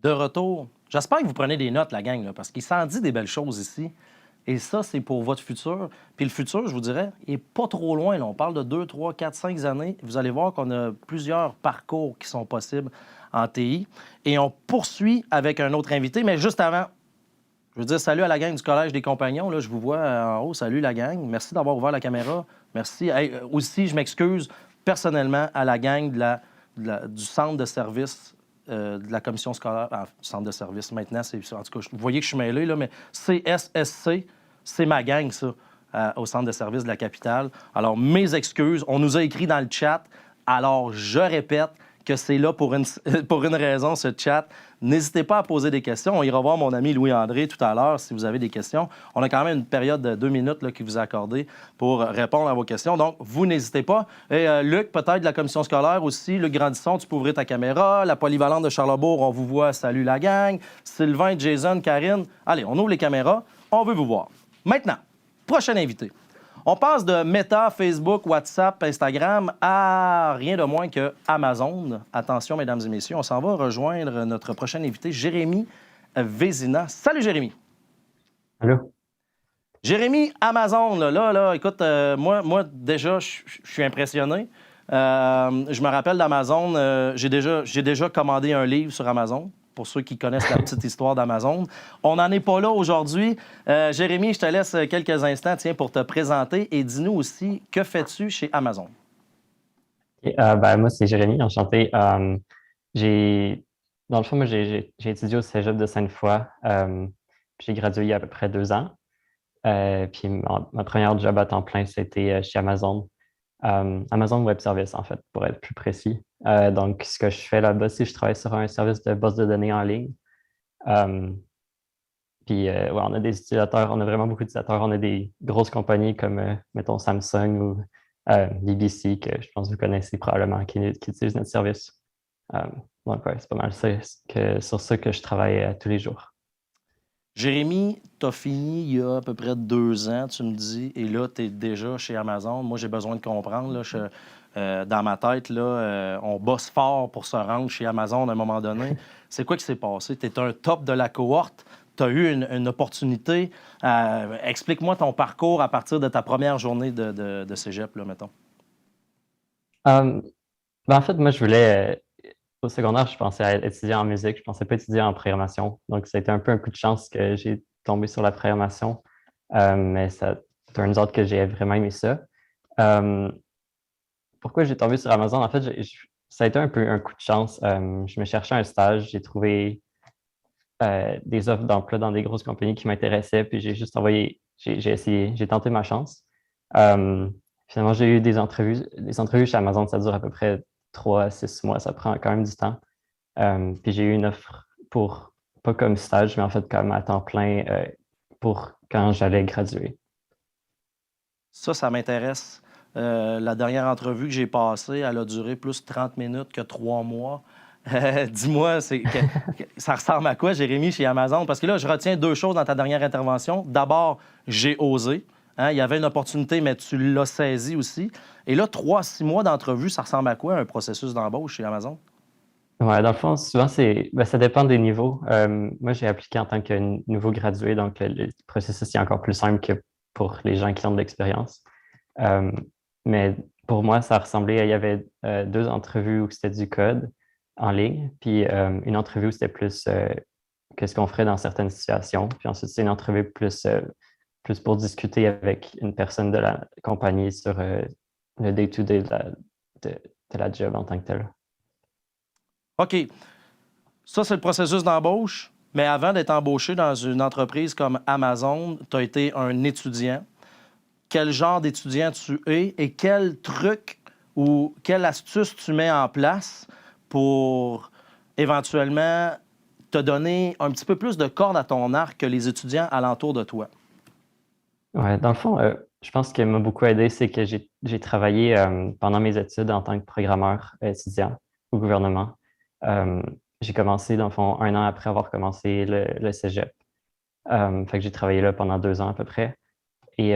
De retour. J'espère que vous prenez des notes, la gang, là, parce qu'il s'en dit des belles choses ici. Et ça, c'est pour votre futur. Puis le futur, je vous dirais, il n'est pas trop loin. Là. On parle de 2, 3, 4, 5 années. Vous allez voir qu'on a plusieurs parcours qui sont possibles en TI. Et on poursuit avec un autre invité. Mais juste avant, je veux dire salut à la gang du Collège des Compagnons. Là, je vous vois en haut. Salut la gang. Merci d'avoir ouvert la caméra. Merci. Hey, aussi, je m'excuse personnellement à la gang du centre de service de la commission scolaire, centre de service maintenant, en tout cas, vous voyez que je suis mêlé, là, mais CSSC, c'est ma gang, ça, au centre de service de la capitale. Alors, mes excuses, on nous a écrit dans le chat, alors je répète que c'est là pour une raison, ce chat. N'hésitez pas à poser des questions. On ira voir mon ami Louis-André tout à l'heure si vous avez des questions. On a quand même une période de 2 minutes là, qui vous est accordée pour répondre à vos questions. Donc, vous n'hésitez pas. Et Luc, peut-être de la commission scolaire aussi. Luc Grandisson, tu peux ouvrir ta caméra. La polyvalente de Charlesbourg, on vous voit. Salut la gang. Sylvain, Jason, Karine. Allez, on ouvre les caméras. On veut vous voir. Maintenant, prochain invité. On passe de Meta, Facebook, WhatsApp, Instagram à rien de moins que Amazon. Attention, mesdames et messieurs, on s'en va rejoindre notre prochain invité, Jérémy Vézina. Salut, Jérémy. Allô? Jérémy, Amazon, là, écoute, moi déjà, je suis impressionné. Je me rappelle d'Amazon, j'ai déjà commandé un livre sur Amazon. Pour ceux qui connaissent la petite histoire d'Amazon. On n'en est pas là aujourd'hui. Jérémy, je te laisse quelques instants pour te présenter et dis-nous aussi, que fais-tu chez Amazon? Moi, c'est Jérémy, enchanté. Dans le fond, moi, j'ai étudié au Cégep de Sainte-Foy. Puis j'ai gradué il y a à peu près 2 ans. Puis ma première job à temps plein, c'était chez Amazon. Amazon Web Service, en fait, pour être plus précis. Donc, ce que je fais là-bas, c'est que je travaille sur un service de base de données en ligne. Ouais, on a des utilisateurs, on a vraiment beaucoup d'utilisateurs. On a des grosses compagnies comme, mettons, Samsung ou BBC, que je pense que vous connaissez probablement, qui utilisent notre service. Donc, ouais, c'est pas mal sur ça que je travaille tous les jours. Jérémy, tu as fini il y a à peu près 2 ans, tu me dis, et là, tu es déjà chez Amazon. Moi, j'ai besoin de comprendre. Là, dans ma tête, là, on bosse fort pour se rendre chez Amazon à un moment donné. C'est quoi qui s'est passé? Tu es un top de la cohorte. Tu as eu une opportunité. Explique-moi ton parcours à partir de ta première journée de cégep, là, mettons. Euh, En fait, moi, au secondaire, je pensais à étudier en musique. Je pensais pas étudier en programmation. Donc, ça a été un peu un coup de chance que j'ai tombé sur la programmation. Mais ça turns out que j'ai vraiment aimé ça. Euh, Pourquoi j'ai tombé sur Amazon? En fait, ça a été un peu un coup de chance. Je me cherchais un stage. J'ai trouvé des offres d'emploi dans des grosses compagnies qui m'intéressaient. Puis j'ai juste envoyé, j'ai essayé, j'ai tenté ma chance. Euh, Finalement, j'ai eu des entrevues. Les entrevues chez Amazon, ça dure à peu près 3 à 6 mois. Ça prend quand même du temps. Puis j'ai eu une offre pas comme stage, mais en fait comme à temps plein pour quand j'allais graduer. Ça m'intéresse. La dernière entrevue que j'ai passée, elle a duré plus 30 minutes que 3 mois. Dis-moi, ça ressemble à quoi, Jérémy, chez Amazon? Parce que là, je retiens 2 choses dans ta dernière intervention. D'abord, j'ai osé. Hein, il y avait une opportunité, mais tu l'as saisie aussi. Et là, 3 à 6 mois d'entrevue, ça ressemble à quoi, un processus d'embauche chez Amazon? Ouais, dans le fond, souvent, ça dépend des niveaux. Moi, j'ai appliqué en tant que nouveau gradué, donc le processus est encore plus simple que pour les gens qui ont de l'expérience. Euh, mais pour moi, ça ressemblait, il y avait 2 entrevues où c'était du code en ligne, puis une entrevue où c'était plus qu'est-ce qu'on ferait dans certaines situations. Puis ensuite, c'est une entrevue plus pour discuter avec une personne de la compagnie sur le day-to-day de la job en tant que tel. OK. Ça, c'est le processus d'embauche. Mais avant d'être embauché dans une entreprise comme Amazon, tu as été un étudiant. Quel genre d'étudiant tu es et quel truc ou quelle astuce tu mets en place pour éventuellement te donner un petit peu plus de corde à ton arc que les étudiants alentour de toi? Ouais, dans le fond, je pense ce qui m'a beaucoup aidé, c'est que j'ai travaillé pendant mes études en tant que programmeur étudiant au gouvernement. Euh, j'ai commencé, dans le fond, 1 an après avoir commencé le cégep. Fait que j'ai travaillé là pendant 2 ans à peu près. Et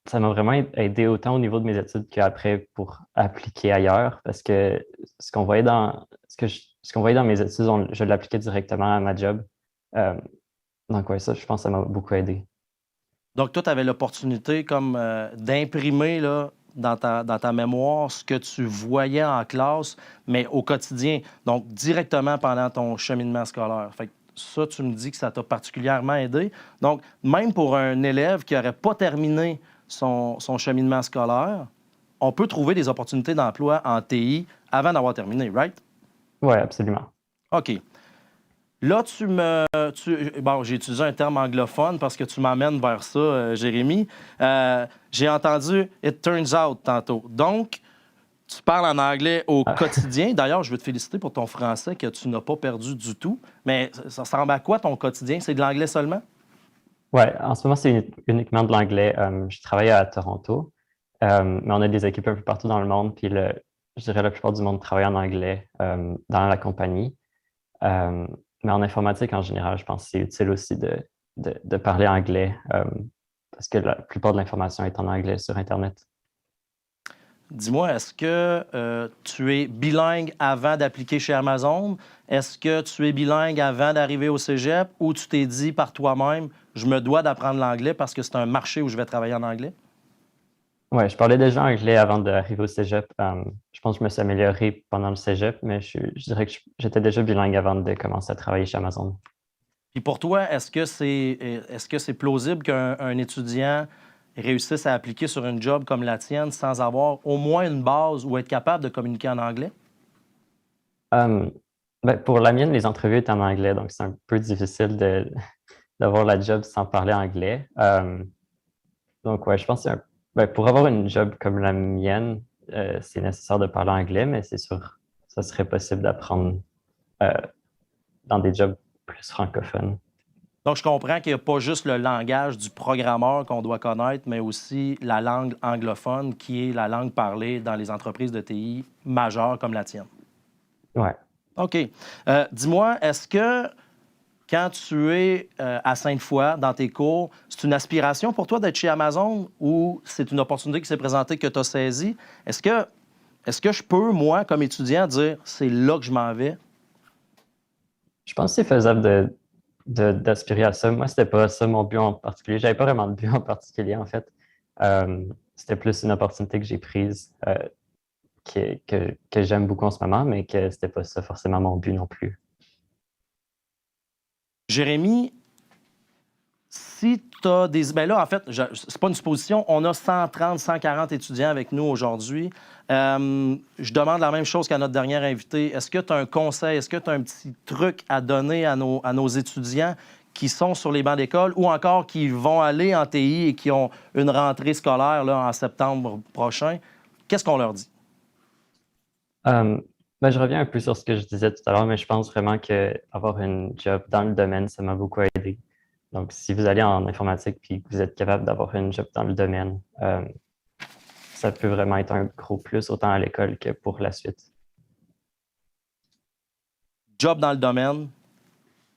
ça m'a vraiment aidé autant au niveau de mes études qu'après pour appliquer ailleurs, parce que ce ce qu'on voyait dans mes études, je l'appliquais directement à ma job. Donc, ouais, ça, je pense que ça m'a beaucoup aidé. Donc, toi, tu avais l'opportunité comme d'imprimer là, dans ta mémoire ce que tu voyais en classe, mais au quotidien, donc directement pendant ton cheminement scolaire. Fait que ça, tu me dis que ça t'a particulièrement aidé. Donc, même pour un élève qui n'aurait pas terminé son cheminement scolaire, on peut trouver des opportunités d'emploi en TI avant d'avoir terminé, right? Oui, absolument. OK. Là, bon, j'ai utilisé un terme anglophone parce que tu m'amènes vers ça, Jérémy. J'ai entendu "it turns out" tantôt. Donc, tu parles en anglais au quotidien. D'ailleurs, je veux te féliciter pour ton français que tu n'as pas perdu du tout. Mais ça ressemble à quoi ton quotidien? C'est de l'anglais seulement? Oui, en ce moment, c'est uniquement de l'anglais. Je travaille à Toronto, mais on a des équipes un peu partout dans le monde. Puis, je dirais la plupart du monde travaille en anglais dans la compagnie. Mais en informatique, en général, je pense que c'est utile aussi de parler anglais parce que la plupart de l'information est en anglais sur Internet. Dis-moi, est-ce que tu es bilingue avant d'appliquer chez Amazon? Est-ce que tu es bilingue avant d'arriver au cégep ou tu t'es dit par toi-même, je me dois d'apprendre l'anglais parce que c'est un marché où je vais travailler en anglais? Oui, je parlais déjà anglais avant d'arriver au cégep. Je pense que je me suis amélioré pendant le cégep, mais je dirais que j'étais déjà bilingue avant de commencer à travailler chez Amazon. Puis pour toi, est-ce que c'est plausible qu'un étudiant réussisse à appliquer sur une job comme la tienne sans avoir au moins une base ou être capable de communiquer en anglais? Pour la mienne, les entrevues étaient en anglais, donc c'est un peu difficile d'avoir la job sans parler anglais. Donc, ouais, je pense que pour avoir une job comme la mienne, c'est nécessaire de parler anglais, mais c'est sûr, ça serait possible d'apprendre dans des jobs plus francophones. Donc, je comprends qu'il n'y a pas juste le langage du programmeur qu'on doit connaître, mais aussi la langue anglophone, qui est la langue parlée dans les entreprises de TI majeures comme la tienne. Ouais. OK. Dis-moi, est-ce que quand tu es à Sainte-Foy, dans tes cours, c'est une aspiration pour toi d'être chez Amazon ou c'est une opportunité qui s'est présentée que tu as saisie? Est-ce que je peux, moi, comme étudiant, dire c'est là que je m'en vais? Je pense que c'est faisable d'aspirer à ça. Moi, c'était pas ça mon but en particulier. J'avais pas vraiment de but en particulier, en fait. C'était plus une opportunité que j'ai prise que j'aime beaucoup en ce moment, mais que c'était pas ça forcément mon but non plus. Jérémy, si tu as des... Ben là, en fait, c'est pas une supposition. On a 130, 140 étudiants avec nous aujourd'hui. Je demande la même chose qu'à notre dernière invité. Est-ce que tu as un conseil, est-ce que tu as un petit truc à donner à nos étudiants qui sont sur les bancs d'école ou encore qui vont aller en TI et qui ont une rentrée scolaire là, en septembre prochain? Qu'est-ce qu'on leur dit? Je reviens un peu sur ce que je disais tout à l'heure, mais je pense vraiment qu'avoir une job dans le domaine, ça m'a beaucoup aidé. Donc, si vous allez en informatique et que vous êtes capable d'avoir une job dans le domaine, ça peut vraiment être un gros plus autant à l'école que pour la suite. Job dans le domaine,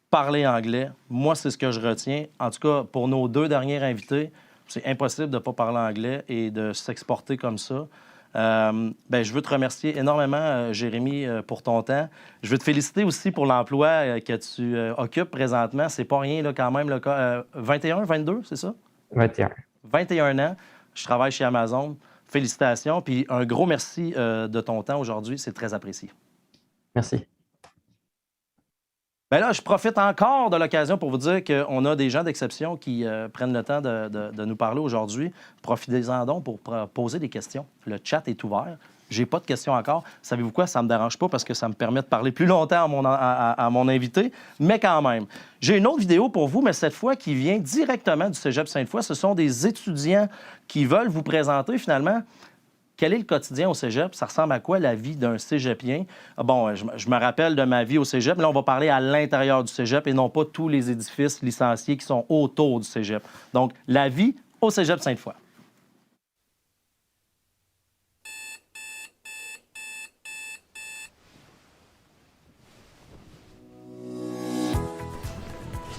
parler anglais, moi, c'est ce que je retiens. En tout cas, pour nos deux derniers invités, c'est impossible de ne pas parler anglais et de s'exporter comme ça. Je veux te remercier énormément, Jérémy, pour ton temps. Je veux te féliciter aussi pour l'emploi que tu occupes présentement. C'est pas rien, là, quand même. Là, 21, 22, c'est ça? 21. 21 ans. Je travaille chez Amazon. Félicitations. Puis un gros merci de ton temps aujourd'hui. C'est très apprécié. Merci. Bien là, je profite encore de l'occasion pour vous dire qu'on a des gens d'exception qui prennent le temps de nous parler aujourd'hui. Profitez-en donc pour poser des questions. Le chat est ouvert. J'ai pas de questions encore. Savez-vous quoi? Ça ne me dérange pas parce que ça me permet de parler plus longtemps à mon invité. Mais quand même, j'ai une autre vidéo pour vous, mais cette fois qui vient directement du Cégep Sainte-Foy. Ce sont des étudiants qui veulent vous présenter finalement quel est le quotidien au cégep? Ça ressemble à quoi la vie d'un cégepien? Bon, je me rappelle de ma vie au cégep. Là, on va parler à l'intérieur du cégep et non pas tous les édifices licenciés qui sont autour du cégep. Donc, la vie au cégep Sainte-Foy.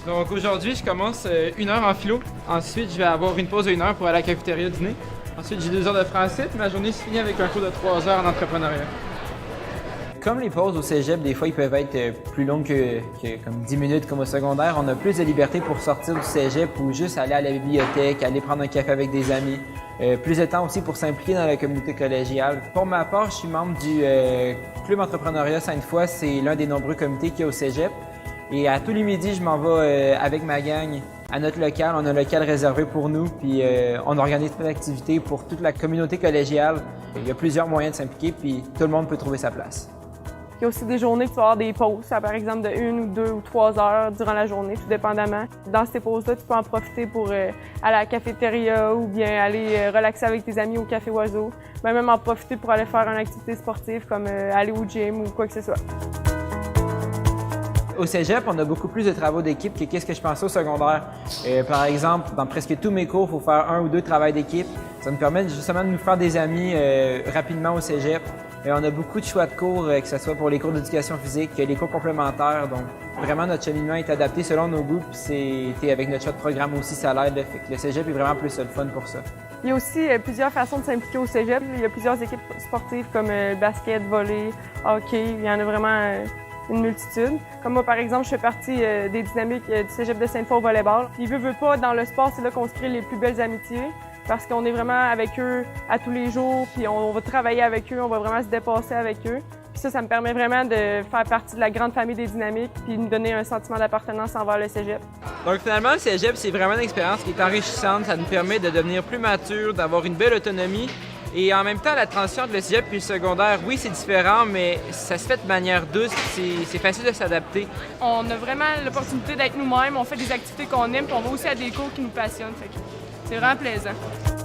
Donc aujourd'hui, je commence 1 heure en philo. Ensuite, je vais avoir une pause de 1 heure pour aller à la cafétéria dîner. Ensuite, j'ai 2 heures de français, puis ma journée se finit avec un cours de 3 heures en entrepreneuriat. Comme les pauses au cégep, des fois, ils peuvent être plus longues que comme 10 minutes comme au secondaire. On a plus de liberté pour sortir du cégep ou juste aller à la bibliothèque, aller prendre un café avec des amis. Plus de temps aussi pour s'impliquer dans la communauté collégiale. Pour ma part, je suis membre du Club Entrepreneuriat Sainte-Foy. C'est l'un des nombreux comités qu'il y a au cégep. Et à tous les midis, je m'en vais avec ma gang à notre local. On a un local réservé pour nous, puis on organise plein d'activités pour toute la communauté collégiale. Il y a plusieurs moyens de s'impliquer, puis tout le monde peut trouver sa place. Il y a aussi des journées qui vont avoir des pauses, par exemple de 1 ou 2 ou 3 heures durant la journée, tout dépendamment. Dans ces pauses-là, tu peux en profiter pour aller à la cafétéria ou bien aller relaxer avec tes amis au Café Oiseau. Même en profiter pour aller faire une activité sportive comme aller au gym ou quoi que ce soit. Au cégep, on a beaucoup plus de travaux d'équipe que qu'est-ce que je pensais au secondaire. Par exemple, dans presque tous mes cours, il faut faire 1 ou 2 travaux d'équipe. Ça nous permet justement de nous faire des amis rapidement au cégep. On a beaucoup de choix de cours, que ce soit pour les cours d'éducation physique, les cours complémentaires. Donc, vraiment, notre cheminement est adapté selon nos goûts. Puis avec notre choix de programme aussi, ça l'aide. Fait que le cégep est vraiment plus le fun pour ça. Il y a aussi plusieurs façons de s'impliquer au cégep. Il y a plusieurs équipes sportives comme basket, volley, hockey. Il y en a vraiment une multitude. Comme moi, par exemple, je fais partie des dynamiques du cégep de Sainte-Foy au volleyball. Puis, veut pas, dans le sport, c'est là qu'on se crée les plus belles amitiés. Parce qu'on est vraiment avec eux à tous les jours, puis on va travailler avec eux, on va vraiment se dépasser avec eux. Puis ça me permet vraiment de faire partie de la grande famille des dynamiques, puis de nous donner un sentiment d'appartenance envers le cégep. Donc finalement, le cégep, c'est vraiment une expérience qui est enrichissante. Ça nous permet de devenir plus mature, d'avoir une belle autonomie. Et en même temps, la transition entre le cégep et le secondaire, oui, c'est différent, mais ça se fait de manière douce, c'est facile de s'adapter. On a vraiment l'opportunité d'être nous-mêmes, on fait des activités qu'on aime, puis on va aussi à des cours qui nous passionnent. C'est vraiment plaisant.